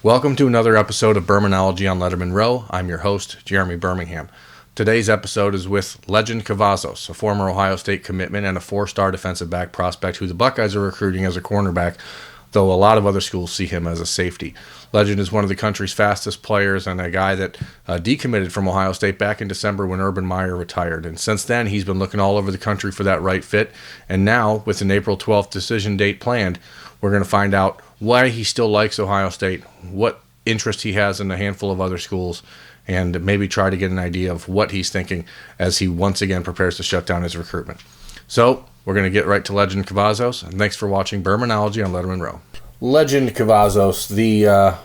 Welcome to another episode of Birminology on Lettermen Row. I'm your host, Jeremy Birmingham. Today's episode is with Lejond Cavazos, a former Ohio State commitment and a four-star defensive back prospect who the Buckeyes are recruiting as a cornerback, though a lot of other schools see him as a safety. Lejond is one of the country's fastest players and a guy that decommitted from Ohio State back in December when Urban Meyer retired. And since then, he's been looking all over the country for that right fit. And now, with an April 12th decision date planned, we're going to find out why he still likes Ohio State, what interest he has in a handful of other schools, and maybe try to get an idea of what he's thinking as he once again prepares to shut down his recruitment. So, we're going to get right to Lejond Cavazos, and thanks for watching Birminology on Lettermen Row. Lejond Cavazos,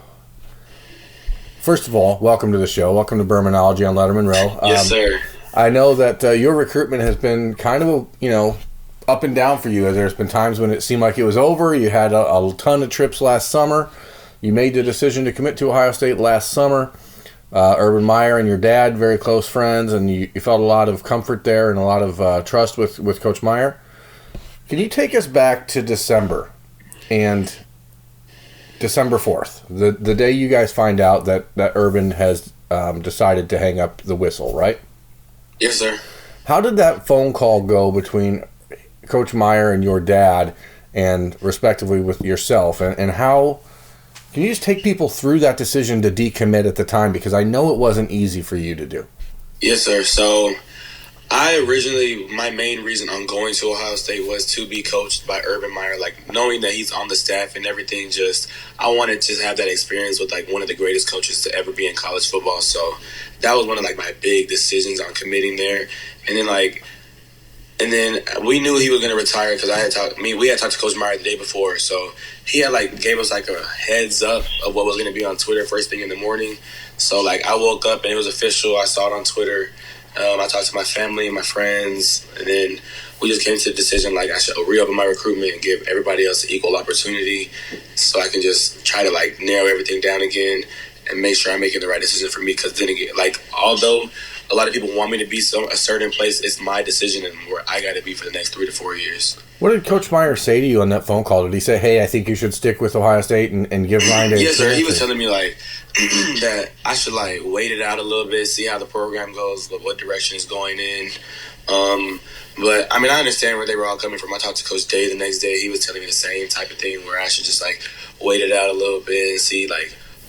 first of all, welcome to the show. Welcome to Birminology on Lettermen Row. Yes, sir. I know that your recruitment has been kind of, up and down for you. There's been times when it seemed like it was over. You had a ton of trips last summer. You made the decision to commit to Ohio State last summer. Urban Meyer and your dad, very close friends, and you felt a lot of comfort there and a lot of trust with Coach Meyer. Can you take us back to December and December 4th, the day you guys find out that Urban has decided to hang up the whistle, right? Yes, sir. How did that phone call go between Coach Meyer and your dad, and respectively with yourself, and how can you just take people through that decision to decommit at the time, because I know it wasn't easy for you to do? Yes, sir. So my main reason on going to Ohio State was to be coached by Urban Meyer, knowing that he's on the staff and everything. I wanted to have that experience with one of the greatest coaches to ever be in college football. So that was one of my big decisions on committing there. And then we knew he was going to retire because we had talked to Coach Meyer the day before. So he had gave us a heads up of what was going to be on Twitter first thing in the morning. So I woke up and it was official. I saw it on Twitter. I talked to my family and my friends, and then we just came to the decision I should reopen my recruitment and give everybody else an equal opportunity, so I can just try to narrow everything down again and make sure I'm making the right decision for me. Because then again, although a lot of people want me to be a certain place, it's my decision and where I got to be for the next 3 to 4 years. What did Coach Meyer say to you on that phone call? Did he say, "Hey, I think you should stick with Ohio State and give Ryan a Yes, sir. He was telling me that I should wait it out a little bit, see how the program goes, what direction it's going in. But I understand where they were all coming from. I talked to Coach Day the next day. He was telling me the same type of thing, where I should just wait it out a little bit and see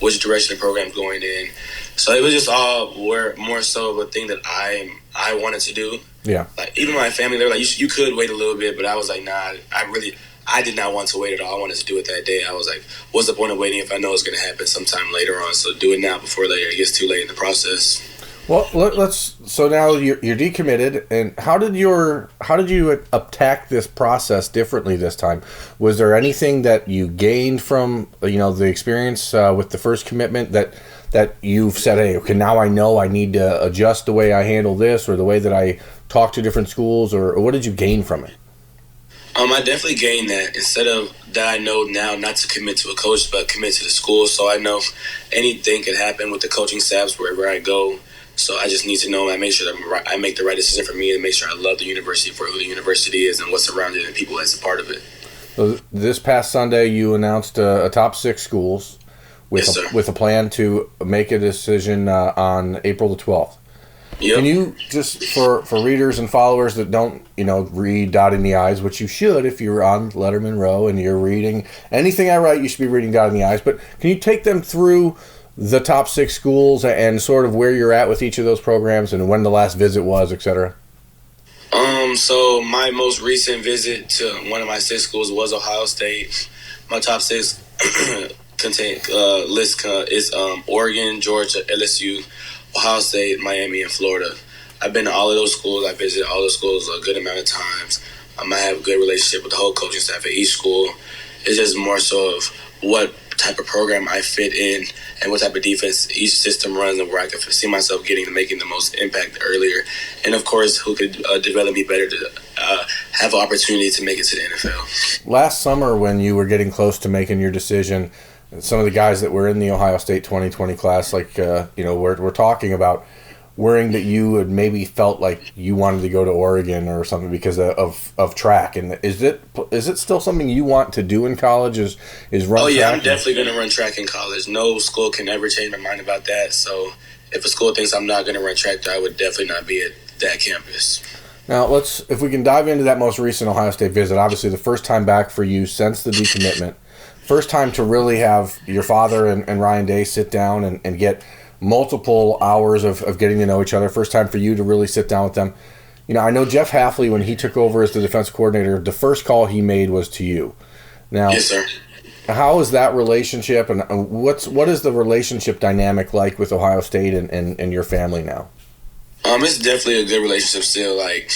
which direction the program's going in. So it was just all more so of a thing that I wanted to do. Yeah. Even my family, they were you could wait a little bit, but I was nah, I did not want to wait at all. I wanted to do it that day. I was what's the point of waiting if I know it's going to happen sometime later on? So do it now before later it gets too late in the process. Well, so now you're decommitted, and how did you attack this process differently this time? Was there anything that you gained from the experience with the first commitment that you've said, hey, okay, now I know I need to adjust the way I handle this or the way that I talk to different schools, or what did you gain from it? I definitely gained that. Instead of that, I know now not to commit to a coach, but commit to the school. So I know anything can happen with the coaching staffs wherever I go. So I just need to know, I make sure that I make the right decision for me and make sure I love the university for who the university is and what's around it and people that's a part of it. So this past Sunday, you announced a top 6 schools with a plan to make a decision on April the 12th. Yep. Can you just, for readers and followers that don't, read dotting the I's, which you should if you're on Lettermen Row and you're reading anything I write, you should be reading dotting the I's. But can you take them through the top 6 schools and sort of where you're at with each of those programs and when the last visit was, et cetera? So my most recent visit to one of my 6 schools was Ohio State. My top 6 list is Oregon, Georgia, LSU, Ohio State, Miami, and Florida. I've been to all of those schools. I visited all those schools a good amount of times. I have a good relationship with the whole coaching staff at each school. It's just more so of what type of program I fit in and what type of defense each system runs and where I can see myself making the most impact earlier. And, of course, who could develop me better to have an opportunity to make it to the NFL. Last summer when you were getting close to making your decision, some of the guys that were in the Ohio State 2020 class, we're talking about, worrying that you had maybe felt like you wanted to go to Oregon or something because of track. And is it still something you want to do in college? Is run? Oh yeah, track? I'm definitely going to run track in college. No school can ever change my mind about that. So if a school thinks I'm not going to run track, I would definitely not be at that campus. Now if we can dive into that most recent Ohio State visit. Obviously, the first time back for you since the decommitment. First time to really have your father and Ryan Day sit down and get multiple hours of getting to know each other. First time for you to really sit down with them. You know, I know Jeff Hafley, when he took over as the defense coordinator, the first call he made was to you. Now, yes, sir. How is that relationship, and what is the relationship dynamic like with Ohio State and your family now? It's definitely a good relationship still. Like,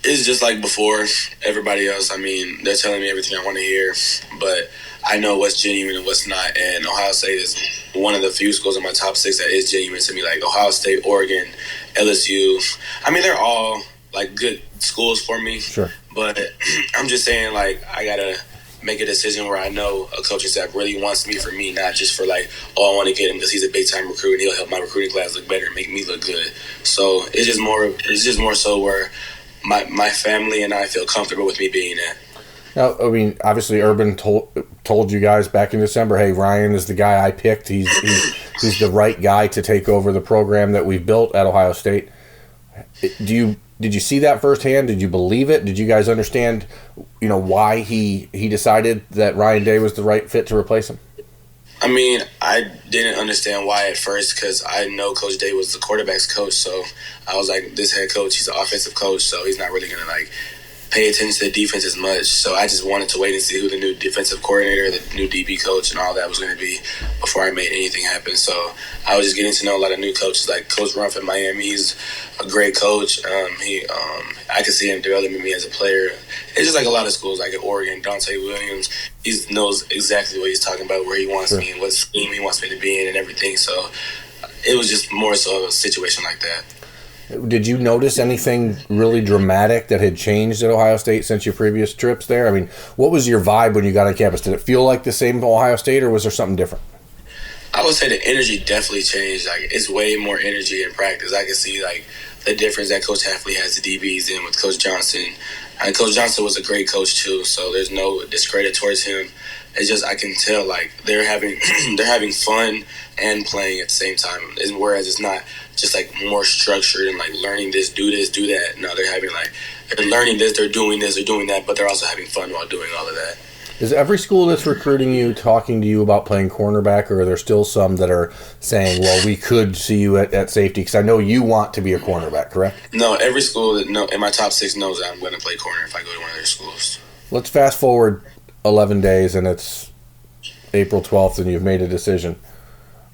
it's just like before everybody else. I mean, they're telling me everything I want to hear, but I know what's genuine and what's not. And Ohio State is one of the few schools in my top 6 that is genuine to me. Like Ohio State, Oregon, LSU. I mean, they're all like good schools for me. Sure. But I'm just saying, like, I gotta make a decision where I know a coaching staff really wants me for me, not just for like, oh, I want to get him because he's a big time recruit and he'll help my recruiting class look better and make me look good. So it's just more so where my family and I feel comfortable with me being at. Now, I mean, obviously, Urban told you guys back in December, hey, Ryan is the guy I picked. He's the right guy to take over the program that we've built at Ohio State. Did you see that firsthand? Did you believe it? Did you guys understand, why he decided that Ryan Day was the right fit to replace him? I mean, I didn't understand why at first because I know Coach Day was the quarterback's coach. So I was like, this head coach, he's an offensive coach, so he's not really going to like pay attention to the defense as much. So I just wanted to wait and see who the new defensive coordinator, the new DB coach, and all that was going to be before I made anything happen. So I was just getting to know a lot of new coaches, like Coach Rumph in Miami. He's a great coach. I could see him developing me as a player. It's just like a lot of schools, like at Oregon, Dante Williams. He knows exactly what he's talking about, where he wants me, and what scheme he wants me to be in, and everything. So it was just more so a situation like that. Did you notice anything really dramatic that had changed at Ohio State since your previous trips there? I mean, what was your vibe when you got on campus? Did it feel like the same Ohio State, or was there something different? I would say the energy definitely changed. Like, it's way more energy in practice. I can see, like, the difference that Coach Hafley has the DBs in with Coach Johnson. And Coach Johnson was a great coach, too, so there's no discredit towards him. It's just I can tell, like, they're having fun and playing at the same time. Whereas it's not just, like, more structured and, like, learning this, do that. No, they're learning this, they're doing that, but they're also having fun while doing all of that. Is every school that's recruiting you talking to you about playing cornerback, or are there still some that are saying, well, we could see you at safety? Because I know you want to be a cornerback, correct? No, every school in my top 6 knows that I'm going to play corner if I go to one of their schools. Let's fast forward 11 days, and it's April 12th, and you've made a decision.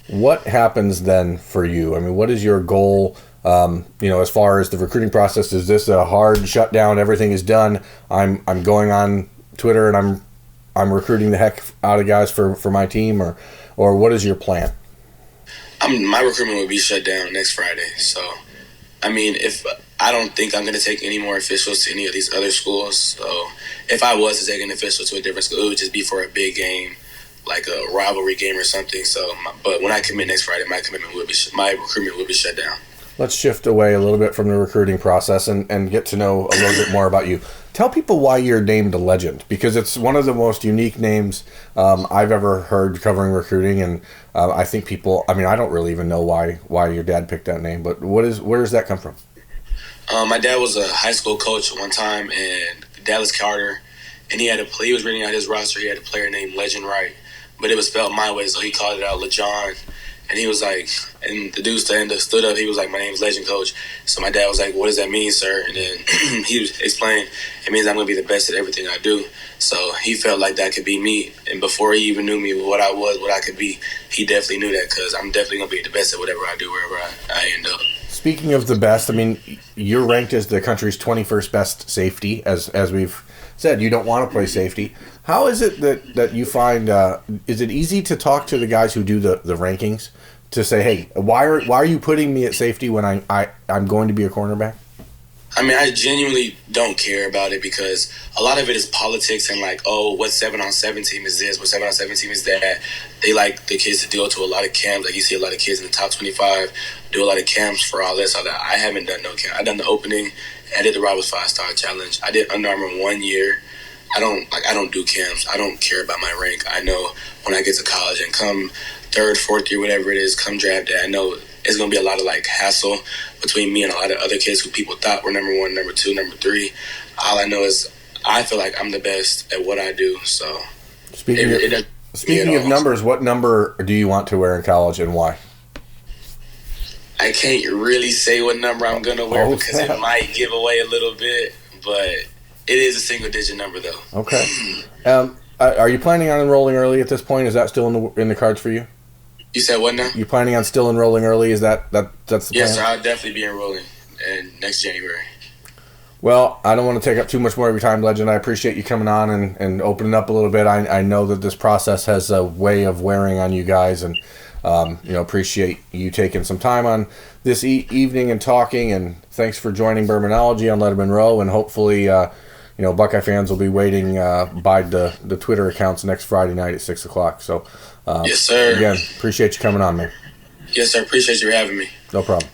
What happens then for you? I mean, what is your goal? As far as the recruiting process, is this a hard shutdown? Everything is done. I'm going on Twitter and I'm recruiting the heck out of guys for my team, or what is your plan? My recruitment would be shut down next Friday. So, I mean, if I don't think I'm going to take any more officials to any of these other schools. So, if I was to take an official to a different school, it would just be for a big game, like a rivalry game or something. So, but when I commit next Friday, my recruitment will be shut down. Let's shift away a little bit from the recruiting process and get to know a little bit more about you. Tell people why you're named a legend, because it's one of the most unique names I've ever heard covering recruiting, and I think people. I mean, I don't really even know why your dad picked that name, but where does that come from? My dad was a high school coach at one time in Dallas Carter, and he was reading out his roster. He had a player named Lejond Wright, but it was spelled my way, so he called it out Lejond. And he was like, and the dude stood up. He was like, my name's Lejond, Coach. So my dad was like, what does that mean, sir? And then he explained, it means I'm going to be the best at everything I do. So he felt like that could be me. And before he even knew me, what I was, what I could be, he definitely knew that, because I'm definitely going to be the best at whatever I do, wherever I end up. Speaking of the best, I mean, you're ranked as the country's 21st best safety, as we've said. You don't want to play safety. How is it that you find, is it easy to talk to the guys who do the rankings to say, hey, why are you putting me at safety when I'm going to be a cornerback? I mean, I genuinely don't care about it because a lot of it is politics and like, oh, what 7-on-7 team is this? What 7-on-7 team is that? They like the kids to go to a lot of camps. Like you see a lot of kids in the top 25 do a lot of camps for all this, all that. I haven't done no camp. I done the opening. I did the Roberts 5-Star Challenge. I did Under Armour 1 year. I don't do camps. I don't care about my rank. I know when I get to college and come third, fourth year, whatever it is, come draft day, I know it's going to be a lot of like hassle between me and a lot of other kids who people thought were number 1, number 2, number 3. All I know is I feel like I'm the best at what I do. So speaking of numbers, what number do you want to wear in college and why? I can't really say what number I'm going to wear because it might give away a little bit, but it is a single-digit number, though. Okay. Are you planning on enrolling early at this point? Is that still in the cards for you? You said what now? You planning on still enrolling early? Is that's the plan? Yes, sir. I'll definitely be enrolling next January. Well, I don't want to take up too much more of your time, Legend. I appreciate you coming on and opening up a little bit. I know that this process has a way of wearing on you guys, and appreciate you taking some time on this evening and talking. And thanks for joining Birminology on Lettermen Row. And hopefully, Buckeye fans will be waiting by the Twitter accounts next Friday night at 6:00. So, yes, sir. Again, appreciate you coming on, man. Yes, sir. Appreciate you having me. No problem.